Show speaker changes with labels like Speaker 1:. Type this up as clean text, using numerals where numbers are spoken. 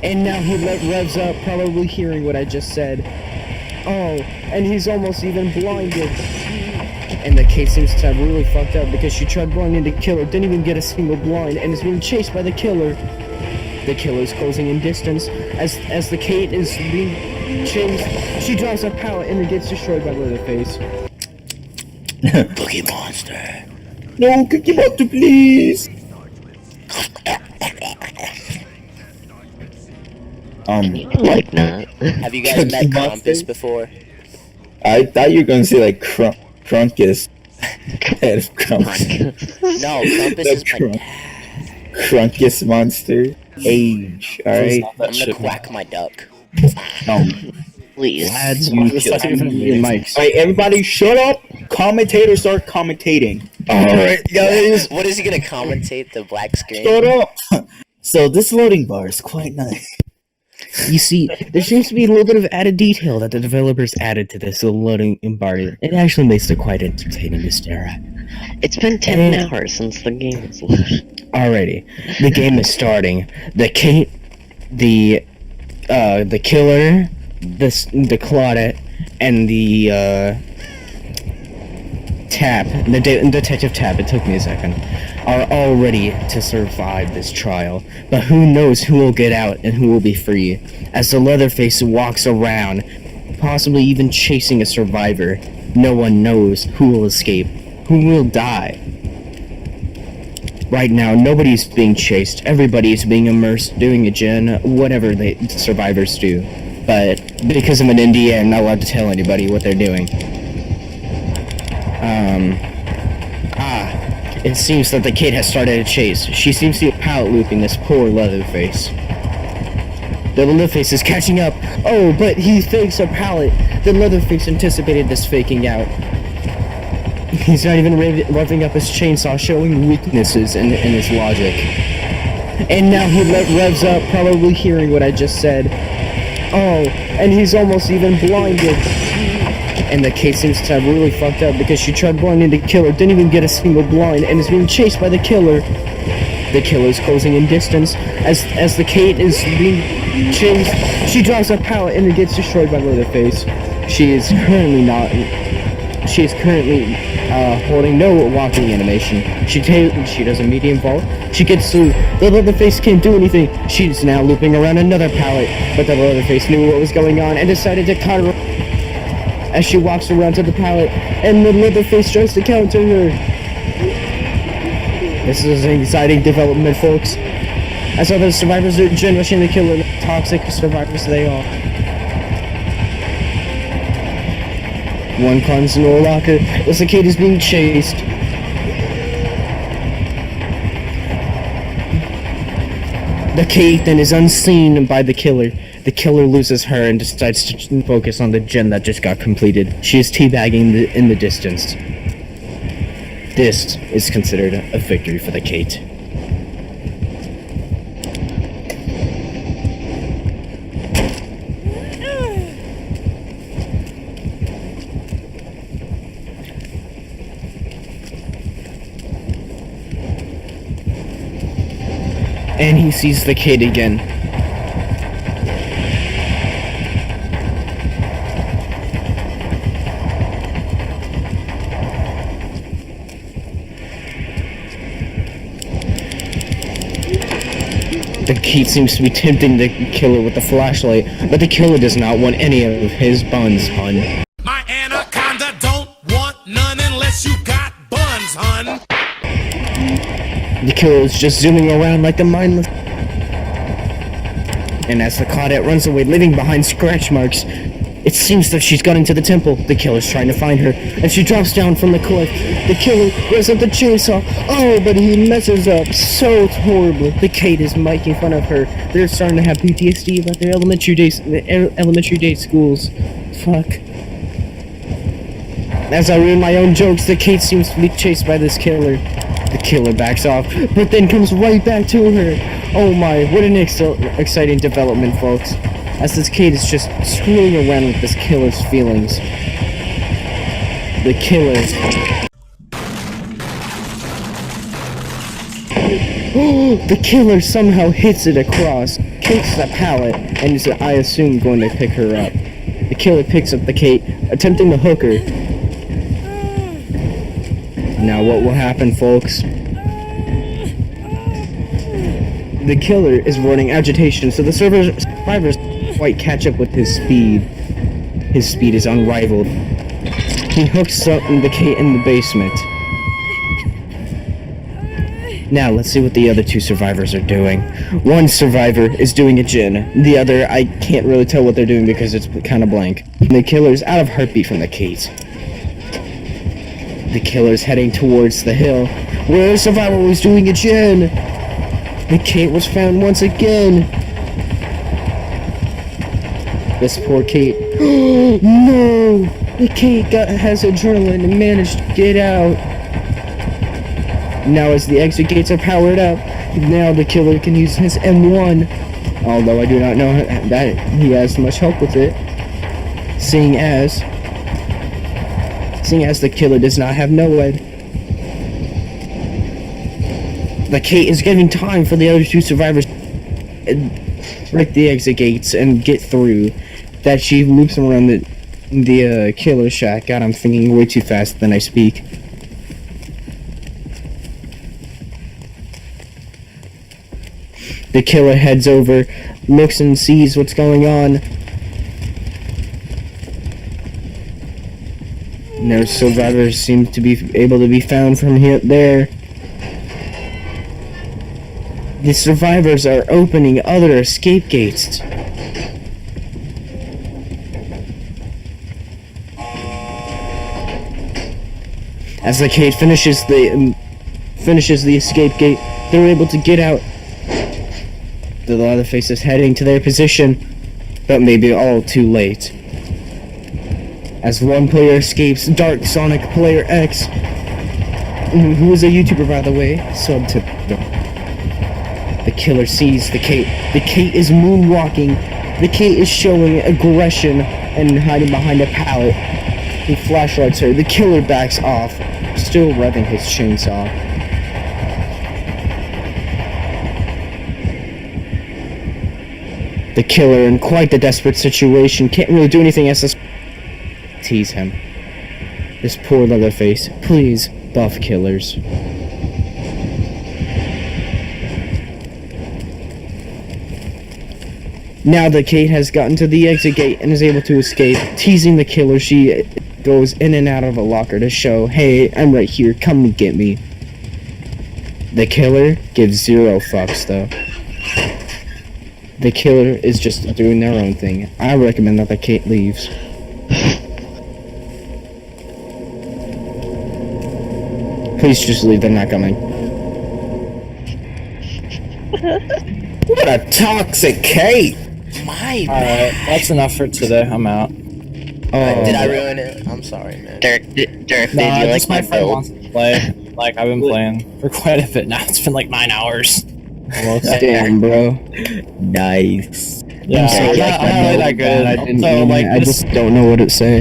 Speaker 1: And now he revs up, probably hearing what I just said. Oh, and he's almost even blinded. And the Kate seems to have really fucked up because she tried blinding the killer, didn't even get a single blind, and is being chased by the killer. The killer is closing in distance. As the Kate is being chased, she drives a pallet and it gets destroyed by Leatherface.
Speaker 2: Cookie Monster.
Speaker 3: No, Cookie Monster, please.
Speaker 2: Like that. Have you guys met Krampus before?
Speaker 3: I thought you were gonna say like Crunkus. Head of Krampus.
Speaker 2: No, Krampus is my dad.
Speaker 3: Crunkus monster. Age, alright?
Speaker 2: I'm gonna quack my duck.
Speaker 3: No.
Speaker 2: Please.
Speaker 3: Lads, Alright, everybody shut up! Commentators start commentating. Alright, guys.
Speaker 2: What is he gonna commentate? The black screen?
Speaker 3: Shut up! So this loading bar is quite nice.
Speaker 1: You see, there seems to be a little bit of added detail that the developers added to this loading bar. It actually makes it quite entertaining to stare at.
Speaker 4: It's been 10 hours since the game was launched.
Speaker 1: Alrighty, the game is starting. The Kate, the killer, the Claudette, and the Detective Tap, it took me a second, are all ready to survive this trial. But who knows who will get out and who will be free, as the Leatherface walks around, possibly even chasing a survivor. No one knows who will escape, who will die. Right now, nobody's being chased, everybody's being immersed, doing a gen, whatever the survivors do. But because I'm an NDA, I'm not allowed to tell anybody what they're doing. It seems that the kid has started a chase. She seems to be pallet looping this poor Leatherface. The Leatherface is catching up. Oh, but he fakes a pallet. The Leatherface anticipated this faking out. He's not even revving up his chainsaw, showing weaknesses in his logic. And now he revs up, probably hearing what I just said. Oh, and he's almost even blinded. And the Kate seems to have really fucked up because she tried blinding the killer, didn't even get a single blind, and is being chased by the killer. The killer is closing in distance. As the Kate is being chased, she drives a pallet and it gets destroyed by Leatherface. She is currently holding no walking animation. She does a medium vault. She gets through. The Leatherface can't do anything. She's now looping around another pallet, but the Leatherface knew what was going on and decided to cut her as she walks around to the pallet, and the Leatherface tries to counter her. This is an exciting development, folks. As other survivors are rushing the killer, toxic survivors they are. One climbs into a locker as the kid is being chased. The Kate then is unseen by the killer. The killer loses her and decides to focus on the gen that just got completed. She is teabagging in the distance. This is considered a victory for the Kate. And he sees the kid again. The Kate seems to be tempting the killer with the flashlight, but the killer does not want any of his buns, hun.
Speaker 5: My anaconda don't want none unless you got buns, hun.
Speaker 1: The killer is just zooming around like the mindless. And as the Claudette runs away, leaving behind scratch marks, it seems that she's got into the temple. The killer's trying to find her, and she drops down from the cliff. The killer grabs up the chainsaw. Oh, but he messes up so horribly. The Kate is making fun of her. They're starting to have PTSD about their elementary day schools. Fuck. As I read my own jokes, the Kate seems to be chased by this killer. The killer backs off, but then comes right back to her. Oh my, what an exciting development, folks. As this Kate is just screwing around with this killer's feelings. The killer. The killer somehow hits it across. kicks the pallet and is, I assume, going to pick her up. The killer picks up the Kate, attempting to hook her. Now what will happen, folks? The killer is running agitation, so the survivors quite catch up with his speed. His speed is unrivaled. He hooks up the Kate in the basement. Now, let's see what the other two survivors are doing. One survivor is doing a gin. The other, I can't really tell what they're doing because it's kind of blank. The killer's out of heartbeat from the Kate. The killer's heading towards the hill, where the survivor was doing a gin. The Kate was found once again. This poor Kate. No! The Kate has adrenaline and managed to get out. Now as the exit gates are powered up, now the killer can use his M1. Although I do not know that he has much help with it. Seeing as the killer does not have NOED. The Kate is giving time for the other two survivors to break the exit gates and get through. That she loops around the killer shack. God, I'm thinking way too fast than I speak. The killer heads over, looks and sees what's going on. No survivors seem to be able to be found from there. The survivors are opening other escape gates. As the Kate finishes the escape gate, they're able to get out. The Leatherface is heading to their position, but maybe all too late. As one player escapes, Dark Sonic Player X, who is a YouTuber by the way, sub to the killer sees the Kate. The Kate is moonwalking. The Kate is showing aggression and hiding behind a pallet. He flashlights her. The killer backs off, still revving his chainsaw. The killer, in quite the desperate situation, can't really do anything as to tease him. This poor Leatherface. Please, buff killers. Now the Kate has gotten to the exit gate and is able to escape. Teasing the killer, she goes in and out of a locker to show, hey, I'm right here, come and get me. The killer gives zero fucks though. The killer is just doing their own thing. I recommend that the Kate leaves. Please just leave, they're not coming.
Speaker 3: What a toxic Kate!
Speaker 2: My
Speaker 6: Alright, that's enough for today. I'm out.
Speaker 1: Oh,
Speaker 2: Did I ruin it? I'm sorry, man.
Speaker 4: Derek, did you like
Speaker 6: just
Speaker 4: my
Speaker 6: my friend
Speaker 4: build?
Speaker 6: wants to play. Like, I've been playing for quite a bit now. It's been like 9 hours. Almost.
Speaker 1: damn, bro.
Speaker 3: Nice.
Speaker 6: Yeah,
Speaker 1: sorry,
Speaker 6: I'm not really that good.
Speaker 1: I didn't
Speaker 6: So,
Speaker 1: mean
Speaker 6: like,
Speaker 1: it. I
Speaker 6: this-
Speaker 1: just don't know what it say.